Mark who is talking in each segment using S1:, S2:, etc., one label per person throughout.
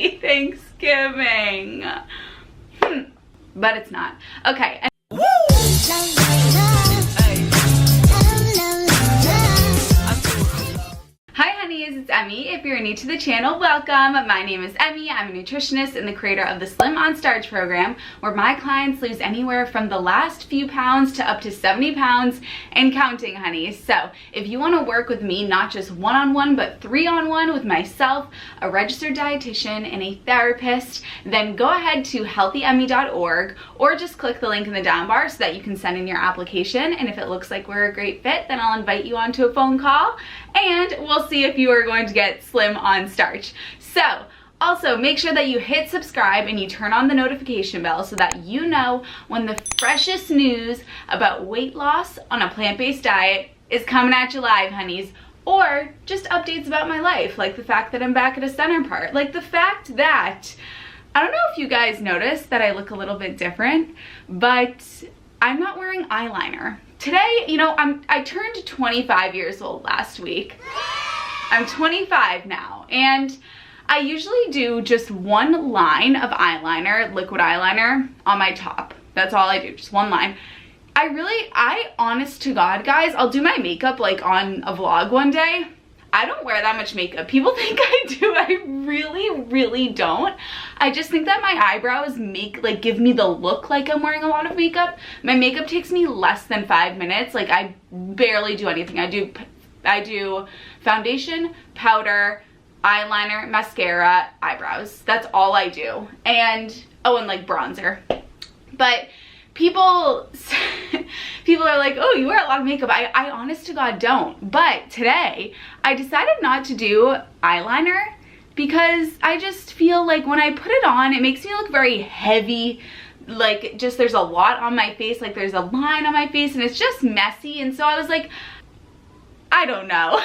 S1: Happy Thanksgiving. But it's not. Okay. Hi honeys, it's Emmy. If you're new to the channel, welcome. My name is Emmy. I'm a nutritionist and the creator of the Slim on Starch program, where my clients lose anywhere from the last few pounds to up to 70 pounds and counting, honeys. So if you want to work with me, not just one-on-one, but three-on-one with myself, a registered dietitian, and a therapist, then go ahead to healthyemmy.org or just click the link in the down bar so that you can send in your application. And if it looks like we're a great fit, then I'll invite you onto a phone call and we'll see if you are going to get Slim on Starch. So also make sure that you hit subscribe and you turn on the notification bell so that you know when the freshest news about weight loss on a plant-based diet is coming at you live, honeys. Or just updates about my life, like the fact that I'm back at a center part, like the fact that, I don't know if you guys noticed that I look a little bit different, but I'm not wearing eyeliner. Today, you know, I turned 25 years old last week. I'm 25 now, and I usually do just one line of eyeliner, liquid eyeliner, on my top. That's all I do, just one line. I honest to God, guys, I'll do my makeup like on a vlog one day. I don't wear that much makeup. People think I do. I really don't. I just think that my eyebrows give me the look like I'm wearing a lot of makeup. My makeup takes me less than 5 minutes. Like, I barely do anything. I do foundation, powder, eyeliner, mascara, eyebrows. That's all I do. And, oh, and like bronzer. But people are like, oh, you wear a lot of makeup. I honest to God don't. But today I decided not to do eyeliner because I just feel like when I put it on, it makes me look very heavy. Like, just there's a lot on my face. Like, there's a line on my face and it's just messy. And so I was like, I don't know.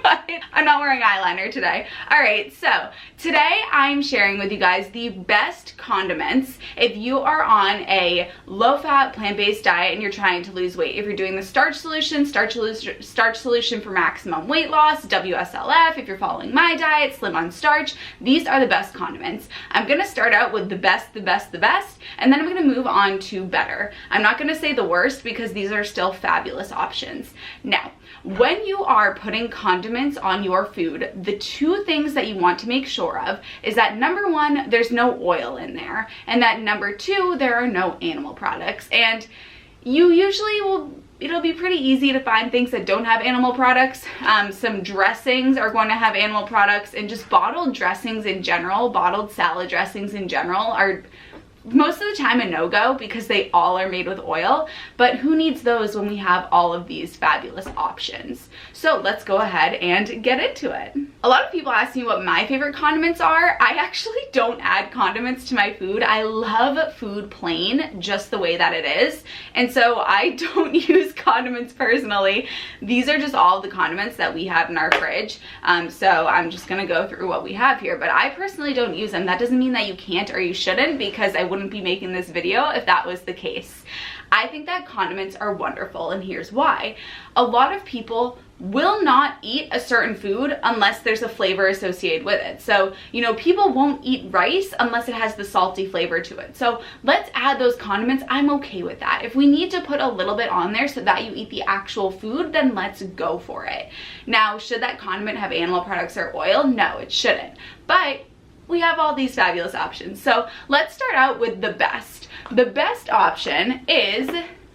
S1: But I'm not wearing eyeliner today. Alright, so today I'm sharing with you guys the best condiments if you are on a low-fat, plant-based diet and you're trying to lose weight. If you're doing the Starch Solution for maximum weight loss, WSLF, if you're following my diet, Slim on Starch, these are the best condiments. I'm going to start out with the best, and then I'm going to move on to better. I'm not going to say the worst because these are still fabulous options. Now, when you are putting condiments on your food, the two things that you want to make sure of is that number one, there's no oil in there, and that number two, there are no animal products. And you usually it'll be pretty easy to find things that don't have animal products. Some dressings are going to have animal products, and just bottled dressings in general, bottled salad dressings in general are most of the time a no-go because they all are made with oil, but who needs those when we have all of these fabulous options? So let's go ahead and get into it. A lot of people ask me what my favorite condiments are. I actually don't add condiments to my food. I love food plain, just the way that it is, and so I don't use condiments personally. These are just all the condiments that we have in our fridge, so I'm just gonna go through what we have here, but I personally don't use them. That doesn't mean that you can't or you shouldn't, because I wouldn't be making this video if that was the case. I think that condiments are wonderful, and here's why. A lot of people will not eat a certain food unless there's a flavor associated with it. So, you know, people won't eat rice unless it has the salty flavor to it. So let's add those condiments. I'm okay with that. If we need to put a little bit on there so that you eat the actual food, then let's go for it. Now, should that condiment have animal products or oil? No, it shouldn't. But we have all these fabulous options. So let's start out with the best. The best option is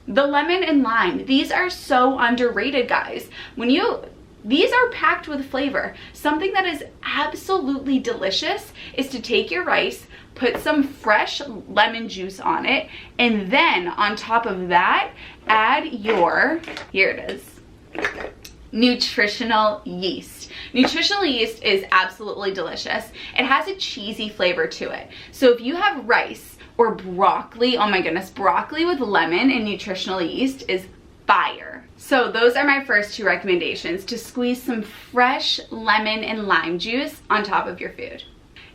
S1: the lemon and lime. These are so underrated, guys. These are packed with flavor. Something that is absolutely delicious is to take your rice, put some fresh lemon juice on it, and then on top of that, add your, here it is, nutritional yeast. Nutritional yeast is absolutely delicious. It has a cheesy flavor to it. So if you have rice or broccoli, oh my goodness, broccoli with lemon and nutritional yeast is fire. So those are my first two recommendations, to squeeze some fresh lemon and lime juice on top of your food.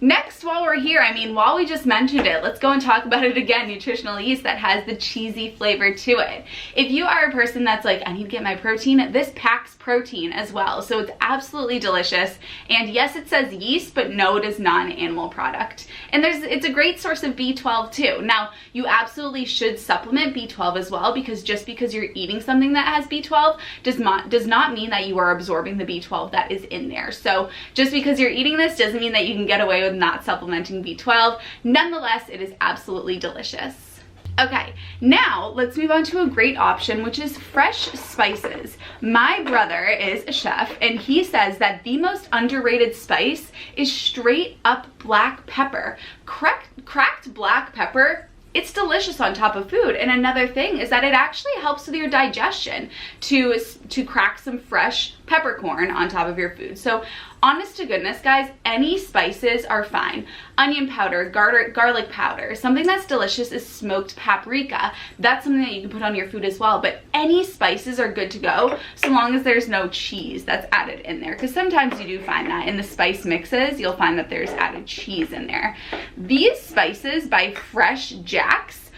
S1: Next, while we're here, I mean, while we just mentioned it, let's go and talk about it again, nutritional yeast that has the cheesy flavor to it. If you are a person that's like, I need to get my protein, this packs protein as well. So it's absolutely delicious. And yes, it says yeast, but no, it is not an animal product. And it's a great source of B12 too. Now, you absolutely should supplement B12 as well, because just because you're eating something that has B12 does not mean that you are absorbing the B12 that is in there. So just because you're eating this doesn't mean that you can get away with not supplementing B12. Nonetheless, it is absolutely delicious. Okay, now let's move on to a great option, which is fresh spices. My brother is a chef, and he says that the most underrated spice is straight up black pepper. Cracked black pepper, it's delicious on top of food. And another thing is that it actually helps with your digestion to crack some fresh peppercorn on top of your food. So honest to goodness, guys, any spices are fine. Onion powder, garlic powder. Something that's delicious is smoked paprika. That's something that you can put on your food as well. But any spices are good to go, so long as there's no cheese that's added in there. Because sometimes you do find that in the spice mixes, you'll find that there's added cheese in there. These spices by Fresh Jack's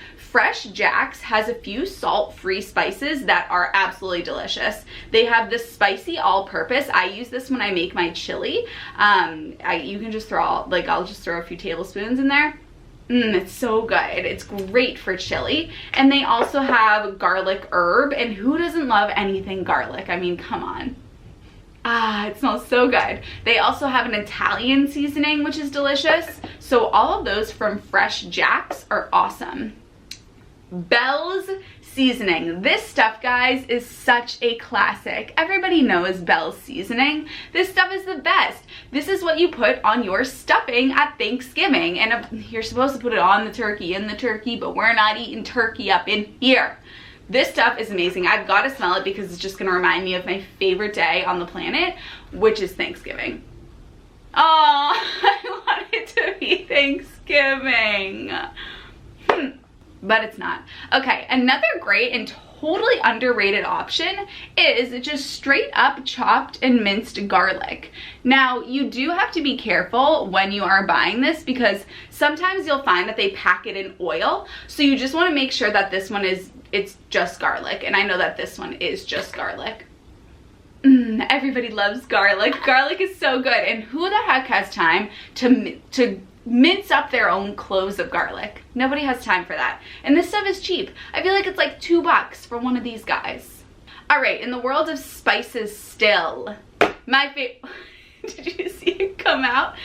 S1: has a few salt-free spices that are absolutely delicious. They have this spicy all-purpose. I use this when I make my chili. You can just I'll just throw a few tablespoons in there. It's so good. It's great for chili. And they also have garlic herb, and who doesn't love anything garlic? I mean, come on. It smells so good. They also have an Italian seasoning, which is delicious. So all of those from Fresh Jack's are awesome. Bell's seasoning. This stuff, guys, is such a classic. Everybody knows Bell's seasoning. This stuff is the best. This is what you put on your stuffing at Thanksgiving. And you're supposed to put it on the turkey, but we're not eating turkey up in here. This stuff is amazing. I've got to smell it because it's just going to remind me of my favorite day on the planet, which is Thanksgiving. Oh, I want it to be Thanksgiving. But it's not. Okay, another great and totally underrated option is just straight up chopped and minced garlic. Now, you do have to be careful when you are buying this, because sometimes you'll find that they pack it in oil. So you just want to make sure that this one it's just garlic. And I know that this one is just garlic. Everybody loves garlic. Garlic is so good. And who the heck has time to mince up their own cloves of garlic? Nobody has time for that. And this stuff is cheap. I feel like it's like $2 for one of these guys. All right, in the world of spices still, my favorite, did you see it come out?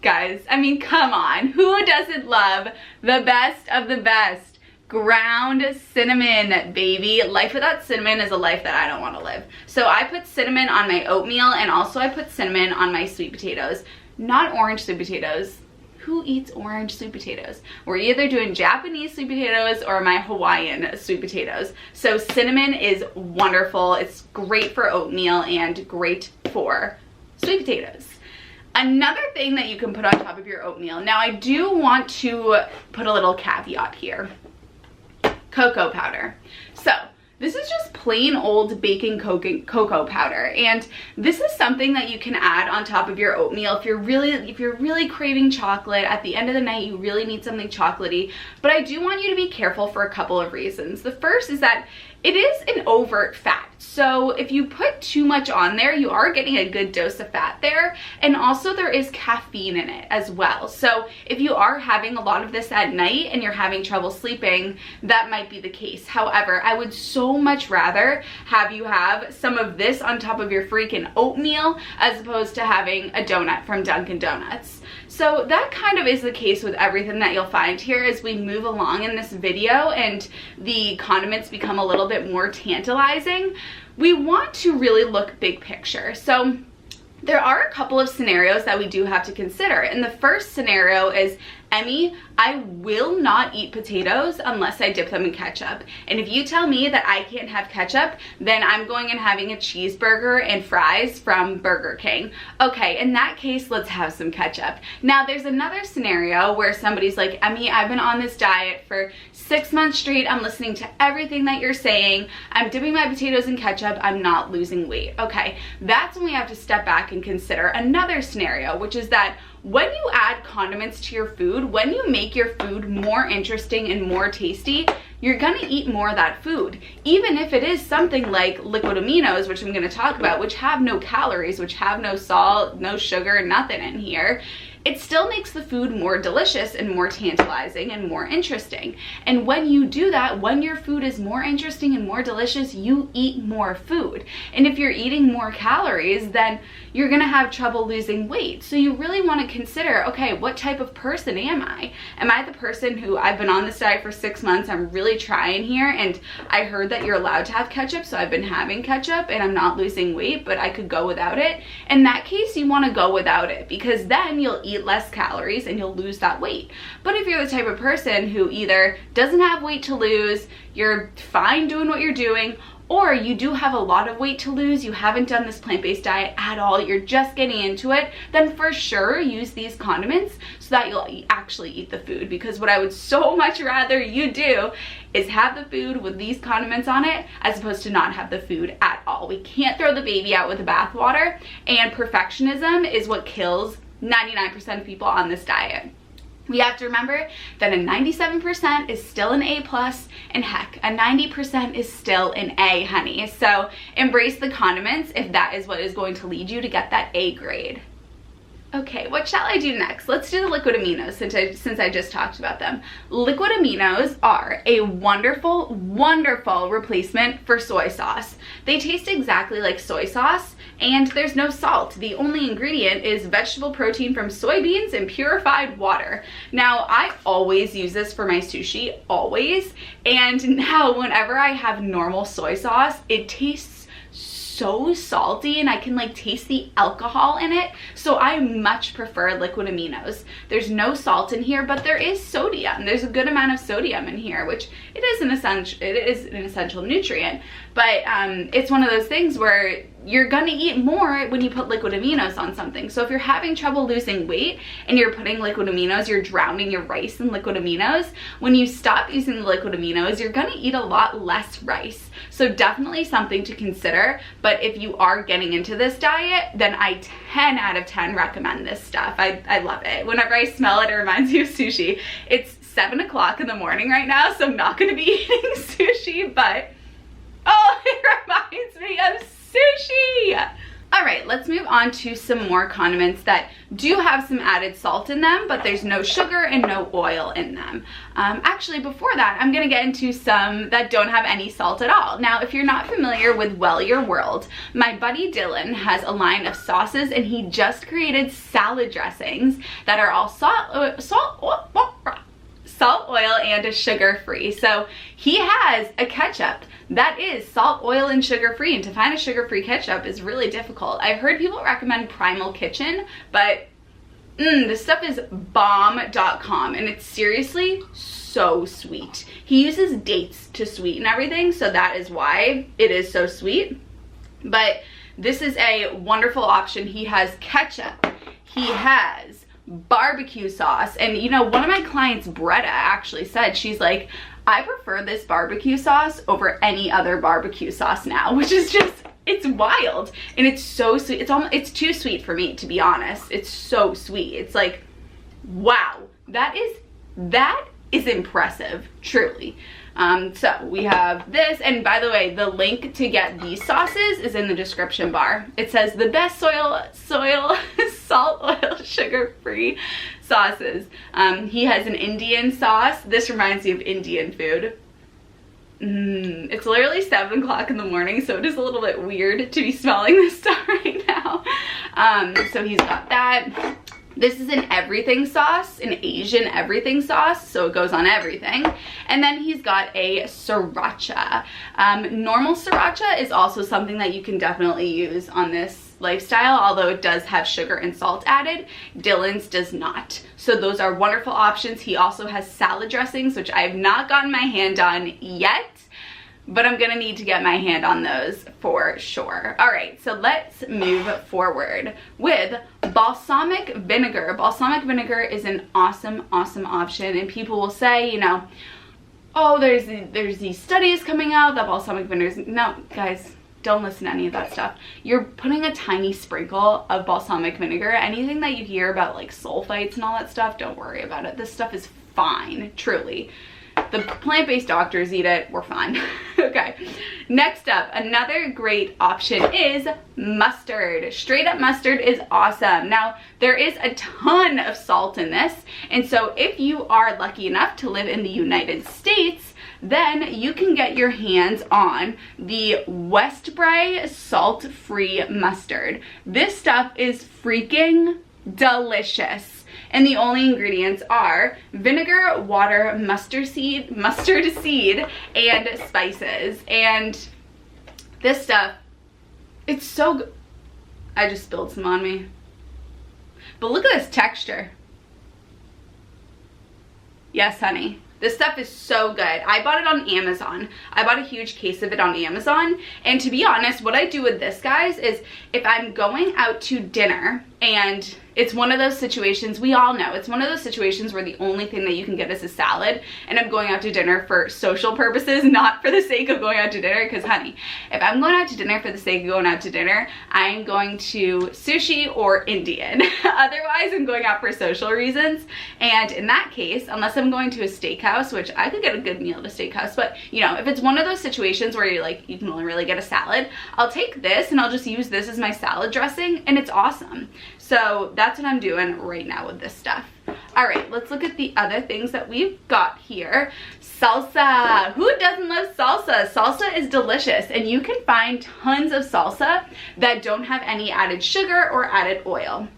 S1: Guys, I mean, come on. Who doesn't love the best of the best? Ground cinnamon, baby. Life without cinnamon is a life that I don't want to live. So I put cinnamon on my oatmeal, and also I put cinnamon on my sweet potatoes. Not orange sweet potatoes. Who eats orange sweet potatoes? We're either doing Japanese sweet potatoes or my Hawaiian sweet potatoes. So cinnamon is wonderful. It's great for oatmeal and great for sweet potatoes. Another thing that you can put on top of your oatmeal. Now, I do want to put a little caveat here. Cocoa powder. So this is just plain old baking cocoa powder, and this is something that you can add on top of your oatmeal if you're really craving chocolate. At the end of the night, you really need something chocolatey. But I do want you to be careful for a couple of reasons. The first is that it is an overt fat. So if you put too much on there, you are getting a good dose of fat there. And also there is caffeine in it as well. So if you are having a lot of this at night and you're having trouble sleeping, that might be the case. However, I would so much rather have you have some of this on top of your freaking oatmeal as opposed to having a donut from Dunkin' Donuts. So that kind of is the case with everything that you'll find here as we move along in this video and the condiments become a little bit more tantalizing. We want to really look big picture. So there are a couple of scenarios that we do have to consider. And the first scenario is Emmy, I will not eat potatoes unless I dip them in ketchup. And if you tell me that I can't have ketchup, then I'm going and having a cheeseburger and fries from Burger King. Okay, in that case, let's have some ketchup. Now, there's another scenario where somebody's like, Emmy, I've been on this diet for 6 months straight. I'm listening to everything that you're saying. I'm dipping my potatoes in ketchup. I'm not losing weight. Okay, that's when we have to step back and consider another scenario, which is that when you add condiments to your food, when you make your food more interesting and more tasty, you're gonna eat more of that food. Even if it is something like liquid aminos, which I'm gonna talk about, which have no calories, which have no salt, no sugar, nothing in here, it still makes the food more delicious and more tantalizing and more interesting. And when you do that, when your food is more interesting and more delicious, you eat more food. And if you're eating more calories, then you're gonna have trouble losing weight. So you really wanna consider, okay, what type of person am I? Am I the person who, I've been on this diet for 6 months, I'm really trying here, and I heard that you're allowed to have ketchup, so I've been having ketchup and I'm not losing weight, but I could go without it? In that case, you wanna go without it, because then you'll eat less calories and you'll lose that weight. But if you're the type of person who either doesn't have weight to lose, you're fine doing what you're doing, or you do have a lot of weight to lose, you haven't done this plant-based diet at all, you're just getting into it, then for sure use these condiments so that you'll actually eat the food. Because what I would so much rather you do is have the food with these condiments on it as opposed to not have the food at all. We can't throw the baby out with the bathwater, and perfectionism is what kills 99% of people on this diet. We have to remember that a 97% is still an A+, and heck, a 90% is still an A, honey. So embrace the condiments if that is what is going to lead you to get that A grade. Okay, what shall I do next? Let's do the liquid aminos since I just talked about them. Liquid aminos are a wonderful, wonderful replacement for soy sauce. They taste exactly like soy sauce, and there's no salt. The only ingredient is vegetable protein from soybeans and purified water. Now, I always use this for my sushi, always, and now whenever I have normal soy sauce, it tastes so salty and I can like taste the alcohol in it. So I much prefer liquid aminos. There's no salt in here, but there is sodium. There's a good amount of sodium in here, which it is an essential nutrient. But it's one of those things where you're gonna eat more when you put liquid aminos on something. So if you're having trouble losing weight and you're putting liquid aminos, you're drowning your rice in liquid aminos. When you stop using the liquid aminos, you're gonna eat a lot less rice. So definitely something to consider. But if you are getting into this diet, then I 10 out of 10 recommend this stuff. I love it. Whenever I smell it, it reminds me of sushi. It's 7 o'clock in the morning right now, so I'm not gonna be eating sushi, but oh, it reminds me of sushi. All right, let's move on to some more condiments that do have some added salt in them, but there's no sugar and no oil in them. Actually, before that, I'm gonna get into some that don't have any salt at all. Now, if you're not familiar with Well Your World, my buddy Dylan has a line of sauces, and he just created salad dressings that are all salt, oil, and sugar-free. So he has a ketchup that is salt, oil, and sugar-free, and to find a sugar-free ketchup is really difficult. I've heard people recommend Primal Kitchen, but this stuff is bomb.com, and it's seriously so sweet. He uses dates to sweeten everything, so that is why it is so sweet. But this is a wonderful option. He has ketchup. He has barbecue sauce, and you know, one of my clients, Bretta, actually said, she's like, I prefer this barbecue sauce over any other barbecue sauce now, which is just, it's wild, and it's so sweet. It's too sweet for me, to be honest. It's so sweet. It's like, wow, that is impressive, truly. So we have this, and by the way, the link to get these sauces is in the description bar. It says the best salt, oil, sugar-free sauces. He has an Indian sauce. This reminds me of Indian food. It's literally 7 o'clock in the morning, so it is a little bit weird to be smelling this stuff right now. So he's got that. This is an everything sauce, an Asian everything sauce, so it goes on everything. And then he's got a sriracha. Normal sriracha is also something that you can definitely use on this lifestyle, although it does have sugar and salt added. Dillon's does not. So those are wonderful options. He also has salad dressings, which I have not gotten my hand on yet, but I'm gonna need to get my hand on those for sure. All right, so let's move forward with balsamic vinegar. Balsamic vinegar is an awesome, awesome option, and people will say, you know, oh, there's these studies coming out that balsamic vinegar is, no, guys, don't listen to any of that stuff. You're putting a tiny sprinkle of balsamic vinegar. Anything that you hear about like sulfites and all that stuff, don't worry about it. This stuff is fine, truly. The plant-based doctors eat it, we're fine. Okay, next up, another great option is mustard. Straight up mustard is awesome. Now, there is a ton of salt in this, and so if you are lucky enough to live in the United States, then you can get your hands on the Westbury salt-free mustard. This stuff is freaking delicious. And the only ingredients are vinegar, water, mustard seed, and spices. And this stuff, it's so good. I just spilled some on me. But look at this texture. Yes, honey. This stuff is so good. I bought it on Amazon. I bought a huge case of it on Amazon. And to be honest, what I do with this, guys, is if I'm going out to dinner and it's one of those situations, we all know, it's one of those situations where the only thing that you can get is a salad, and I'm going out to dinner for social purposes, not for the sake of going out to dinner, because honey, if I'm going out to dinner for the sake of going out to dinner, I'm going to sushi or Indian. Otherwise, I'm going out for social reasons, and in that case, unless I'm going to a steakhouse, which I could get a good meal at a steakhouse, but you know, if it's one of those situations where you're like, you can only really get a salad, I'll take this and I'll just use this as my salad dressing, and it's awesome. So that's what I'm doing right now with this stuff. All right, let's look at the other things that we've got here. Salsa. Who doesn't love salsa? Salsa is delicious, and you can find tons of salsa that don't have any added sugar or added oil.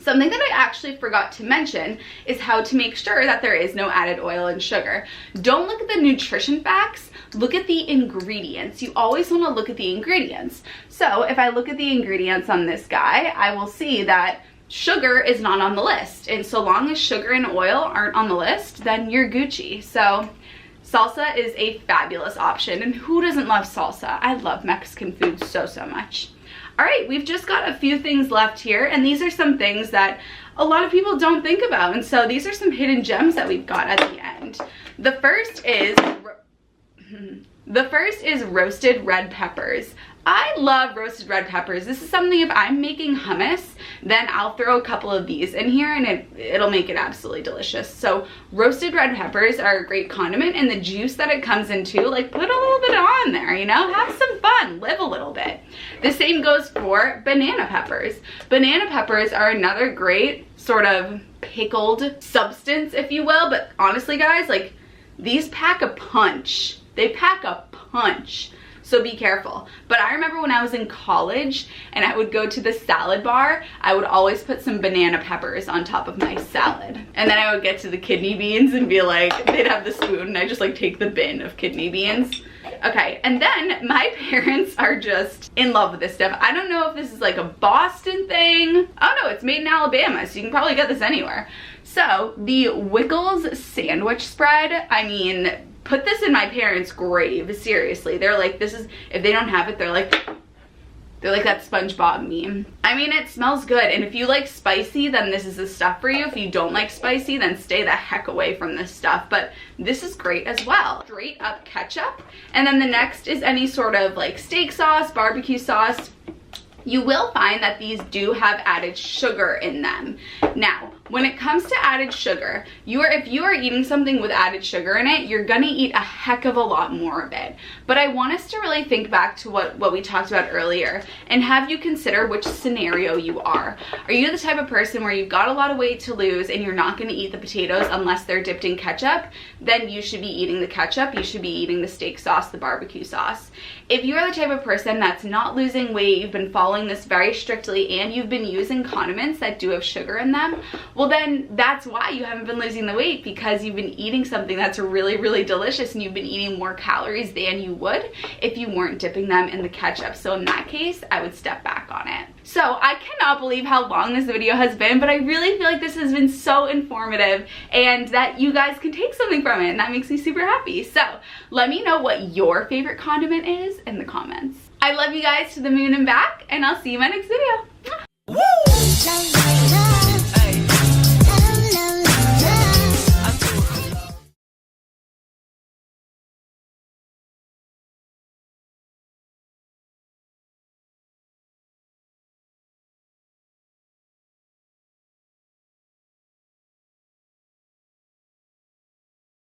S1: Something that I actually forgot to mention is how to make sure that there is no added oil and sugar. Don't look at the nutrition facts, look at the ingredients. You always want to look at the ingredients. So if I look at the ingredients on this guy, I will see that sugar is not on the list. And so long as sugar and oil aren't on the list, then you're Gucci. So salsa is a fabulous option. And who doesn't love salsa? I love Mexican food so, so much. All right, we've just got a few things left here, and these are some things that a lot of people don't think about, and so these are some hidden gems that we've got at the end. The first is roasted red peppers. I love roasted red peppers. This is something, if I'm making hummus, then I'll throw a couple of these in here and it'll make it absolutely delicious. So roasted red peppers are a great condiment, and the juice that it comes into, like, put a little bit on there, you know, have some fun, live a little bit. The same goes for banana peppers. Banana peppers are another great sort of pickled substance, if you will, but honestly, guys, like, these pack a punch. They pack a punch. So be careful. But I remember when I was in college and I would go to the salad bar, I would always put some banana peppers on top of my salad. And then I would get to the kidney beans and be like, they'd have the spoon and I just like take the bin of kidney beans. Okay, and then my parents are just in love with this stuff. I don't know if this is like a Boston thing. Oh no, it's made in Alabama, so you can probably get this anywhere. So the Wiggles sandwich spread, I mean, put this in my parents' grave, seriously. They're like, this is, if they don't have it, they're like that SpongeBob meme. I mean, it smells good, and if you like spicy, then this is the stuff for you. If you don't like spicy, then stay the heck away from this stuff, but this is great as well. Straight up ketchup, and then the next is any sort of like steak sauce, barbecue sauce. You will find that these do have added sugar in them. Now, when it comes to added sugar, if you are eating something with added sugar in it, you're gonna eat a heck of a lot more of it. But I want us to really think back to what we talked about earlier and have you consider which scenario you are. Are you the type of person where you've got a lot of weight to lose and you're not gonna eat the potatoes unless they're dipped in ketchup? Then you should be eating the ketchup, you should be eating the steak sauce, the barbecue sauce. If you are the type of person that's not losing weight, you've been following following this very strictly and you've been using condiments that do have sugar in them, well then that's why you haven't been losing the weight, because you've been eating something that's really, really delicious and you've been eating more calories than you would if you weren't dipping them in the ketchup. So in that case, I would step back on it. So I cannot believe how long this video has been, but I really feel like this has been so informative and that you guys can take something from it, and that makes me super happy. So let me know what your favorite condiment is in the comments. I love you guys to the moon and back, and I'll see you in my next video.